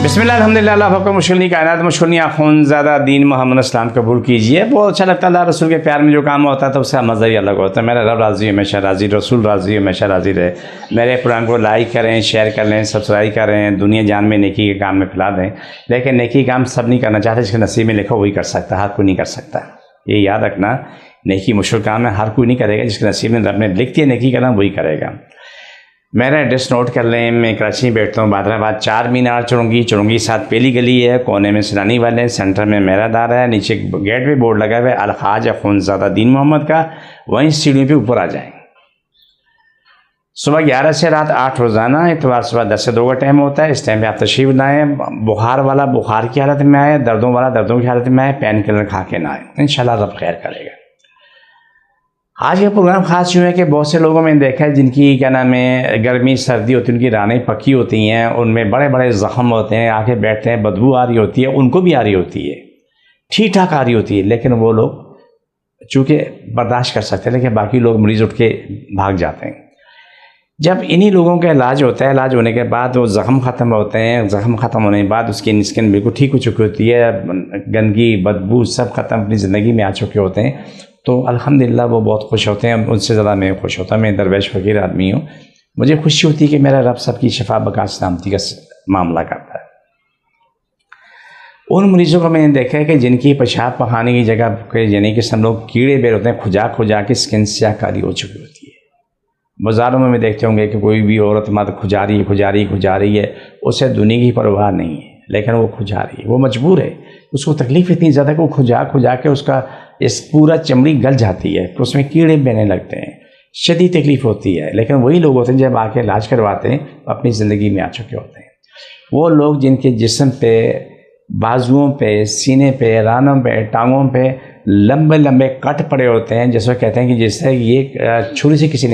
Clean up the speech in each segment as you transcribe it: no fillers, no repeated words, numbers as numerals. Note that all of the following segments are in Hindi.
बिस्मिल्लाह अल्हम्दुलिल्लाह अल्लाह आपको मुश्किल नहीं कायनात मुश्किल नहीं आखुन ज़्यादा दीन मोहम्मद इस्लाम कबूल कीजिए। बहुत अच्छा लगता है अल्लाह रसूल के प्यार में जो काम होता है तो उसका मज़ा ही अलग होता है। मेरा रब राज़ी हमेशा राज़ी, रसूल राज़ी हमेशा राज़ी रहे। मेरे प्रोग्राम को लाइक करें, शेयर कर लें, सब्सक्राइब करें, दुनिया जान में नेकी के काम में फैला दें। लेकिन नेकी काम सब नहीं करना चाहते, जिसके नसीब में लिखा वही कर सकता है, हर कोई नहीं कर सकता। ये याद रखना, नेकी मुश्किल काम है, हर कोई नहीं करेगा। जिसके नसीब में रब ने लिख दिया नेकी करना वही करेगा। मेरा एड्रेस नोट कर लें। मैं कराची में बैठता हूँ, बादराबाद 4 मीनार चुरंगी 7 पहली गली है, कोने में सैलानी वाले, सेंटर में मेरा दार है, नीचे गेट पे बोर्ड लगा हुआ है अलखाज अखुनज़ादा दीन मोहम्मद का। वहीं सीढ़ियों पे ऊपर आ जाएं। सुबह 11 से रात 8 रोज़ाना, इतवार सुबह 10 से 2 का टाइम होता है। इस टाइम पे आप तशरीफ लाएँ। बुखार वाला बुखार की हालत में आए, दर्दों वाला दर्दों की हालत में आए, पेन किलर खा के ना आए, इंशाल्लाह रब खैर करेगा। आज का प्रोग्राम खास यूँ है कि बहुत से लोगों में देखा है जिनकी क्या नाम है गर्मी सर्दी होती है, उनकी रानें पकी होती हैं, उनमें बड़े बड़े ज़ख्म होते हैं, आके बैठते हैं, बदबू आ रही होती है, उनको भी आ रही होती है, ठीक ठाक आ रही होती है, लेकिन वो लोग चूँकि बर्दाश्त कर सकते हैं, लेकिन बाकी लोग मरीज़ उठ के भाग जाते हैं। जब इन्हीं लोगों का इलाज होता है, इलाज होने के बाद वो ज़ख्म ख़त्म होते हैं, ज़ख्म ख़त्म होने के बाद उसकी स्किन बिल्कुल ठीक हो चुकी होती है, गंदगी बदबू सब ख़त्म अपनी ज़िंदगी में आ चुके होते हैं, तो अल्हम्दुलिल्लाह वो बहुत खुश होते हैं। उनसे ज़्यादा मैं खुश होता हूँ। मैं दरवेश फ़कीर आदमी हूँ, मुझे खुशी होती है कि मेरा रब सबकी शफा बका सलामती का मामला करता है। उन मरीज़ों को मैंने देखा है कि जिनकी पेशाब पखाने की जगह के यानी कि सब लोग कीड़े बेर होते हैं, खुजा के स्किन स्याहकारी हो चुकी होती है। बाज़ारों में देखते होंगे कि कोई भी औरत मत खुजा रही है, उसे दुनिया की परवाह नहीं है, लेकिन वो खुजा रही है, वो मजबूर है, उसको तकलीफ़ इतनी ज़्यादा कि वो खुजा के उसका इस पूरा चमड़ी गल जाती है, तो उसमें कीड़े बहने लगते हैं, शदीद तकलीफ़ होती है। लेकिन वही लोग होते हैं जब आके इलाज करवाते हैं अपनी ज़िंदगी में आ चुके होते हैं। वो लोग जिनके जिस्म पे, बाजुओं पे, सीने पे, रानों पे, टांगों पे लंबे लंबे कट पड़े होते हैं, जैसे कहते हैं कि जैसे ये छुरी से किसी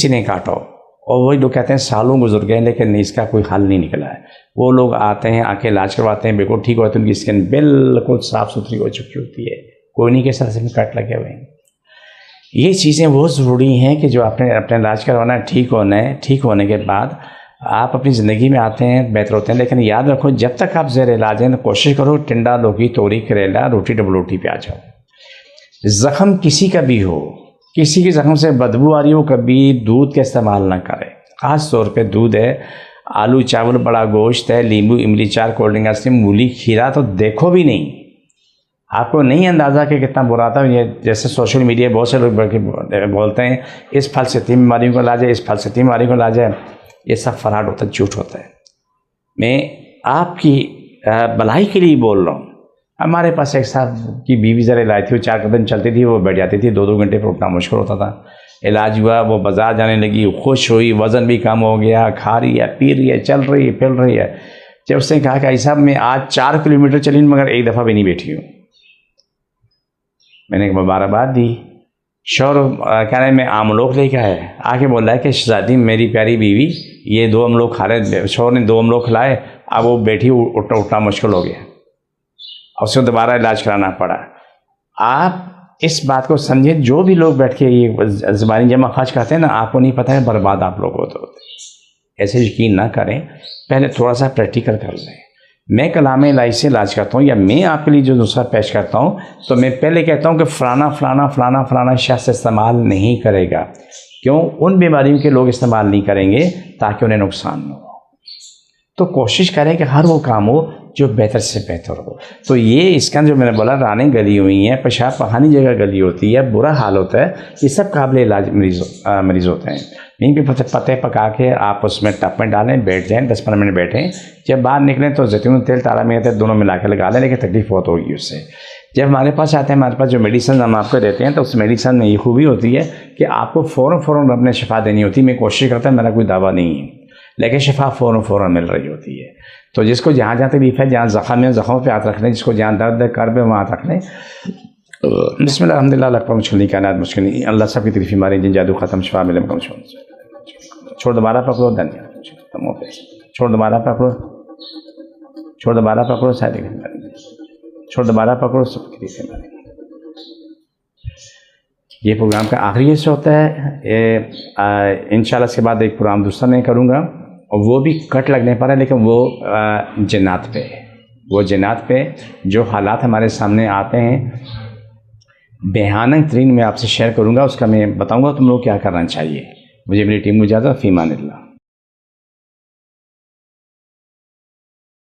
ने काटो, और वही लोग कहते हैं सालों गुजर गए लेकिन इसका कोई हल नहीं निकला है। वो लोग आते हैं, आके इलाज करवाते हैं, बिल्कुल ठीक होते हैं, उनकी स्किन बिल्कुल साफ़ सुथरी हो चुकी होती है, कोई नहीं के साथ में कट लगे हुए हैं। ये चीज़ें बहुत ज़रूरी हैं कि जो आपने अपना इलाज करवाना है, ठीक होने के बाद आप अपनी ज़िंदगी में आते हैं, बेहतर होते हैं। लेकिन याद रखो, जब तक आप ज़ेर इलाज हैं तो कोशिश करो टिंडा, लौकी, तोरी, करेला, रोटी डबल रोटी पे आ जाओ। ज़ख़म किसी का भी हो, किसी के ज़ख़म से बदबू आ रही हो, कभी दूध का इस्तेमाल ना करें। ख़ास तौर पे दूध है, आलू चावल, बड़ा गोश्त है, नींबू, इमली, चार, कोल्ड ड्रिंक, आइसक्रीम, मूली, खीरा तो देखो भी नहीं। आपको नहीं अंदाज़ा कि कितना बुरा था ये। जैसे सोशल मीडिया बहुत से लोग बोलते हैं इस फल से 3 बीमारियों का इलाज है, इस फल से 3 बीमारियों का इलाज है, ये सब फराड होता है, झूठ होता है। मैं आपकी भलाई के लिए बोल रहा हूँ। हमारे पास एक साहब की बीवी ज़रा लाई थी, वो 4 कदम चलती थी, वो बैठ जाती थी, 2-2 घंटे पर उठना मुश्किल होता था। इलाज हुआ, वो बाज़ार जाने लगी, खुश हुई, वज़न भी कम हो गया, खा रही है, पी रही है, चल रही है, फिर रही है। जब उसने कहा कि भाई साहब मैं आज 4 किलोमीटर चली मगर एक दफ़ा भी नहीं बैठी हूँ, मैंने मुबारकबाद दी। शौहर कह रहे मैं आमलोक लेके आया, आके बोल रहा है कि शहजादी मेरी प्यारी बीवी ये 2 अमलोक खा रहे, शौहर ने 2 अमलोक खिलाए, अब वो बैठी उठना मुश्किल हो गया, उसको दोबारा इलाज कराना पड़ा। आप इस बात को समझे, जो भी लोग बैठ के ये ज़बानी जमा खर्च करते हैं ना, आपको नहीं पता है बर्बाद आप लोग होते। ऐसे यकीन ना करें, पहले थोड़ा सा प्रैक्टिकल कर लें। मैं कलाम इलाही से इलाज करता हूँ, या मैं आपके लिए जो नुस्खा पेश करता हूँ, तो मैं पहले कहता हूँ कि फ़लाना शख्स इस्तेमाल नहीं करेगा। क्यों? उन बीमारियों के लोग इस्तेमाल नहीं करेंगे ताकि उन्हें नुकसान न हो। तो कोशिश करें कि हर वो काम हो जो बेहतर से बेहतर हो। तो ये इसका जो मैंने बोला, रानें गली हुई हैं, पेशाब पखानी जगह गली होती है, बुरा हाल होता है, ये सब काबिल इलाज मरीज़ होते हैं। नीम के पत्ते पका के आप उसमें टप में डालें, बैठ जाएँ, 10-15 मिनट बैठें, जब बाहर निकलें तो जैतून तेल, तारा में दोनों मिला के लगा लें, लेकिन तकलीफ बहुत होगी उससे। जब हमारे पास आते हैं, हमारे पास जो मेडिसिन हम आपको देते हैं, तो उस मेडिसिन में ये खूबी होती है कि आपको फ़ौरन अपने शफा देनी होती है। मैं कोशिश करता हूँ, मेरा कोई दावा नहीं है, लेकिन शफा फ़ौरन मिल रही होती है। तो जिसको जहाँ तकलीफ़ है, जहाँ ज़ख़म है, ज़ख़मों पे हाथ रख लें, जिसको जहाँ दर्द है, कर्ब है, वहाँ हाथ रख लें। बिस्मिल्लाह अल्हम्दुलिल्लाह, अल्लाह मुश्किल नहीं, कायनात मुश्किल नहीं, अल्लाह सबकी तकलीफ़ मारे, जिन जादू ख़त्म, शफा मिले, छोड़ दोबारा पकड़ो, धन्य छोड़ दोबारा पकड़ो, शायद छोड़ दोबारा पकड़ो, सब तकलीफ़ें मारे। ये प्रोग्राम का आखिरी हिस्सा होता है। इंशाल्लाह इसके बाद एक प्रोग्राम दूसरा मैं करूँगा। और वो भी कट लगने पर है, लेकिन वो जन्नत पे है। वो जन्नत पे जो हालात हमारे सामने आते हैं भयानक तरीन, मैं आपसे शेयर करूँगा, उसका मैं बताऊँगा तुम लोग क्या करना चाहिए। मुझे मेरी टीम को इजाज़त, फ़ी अमान अल्लाह।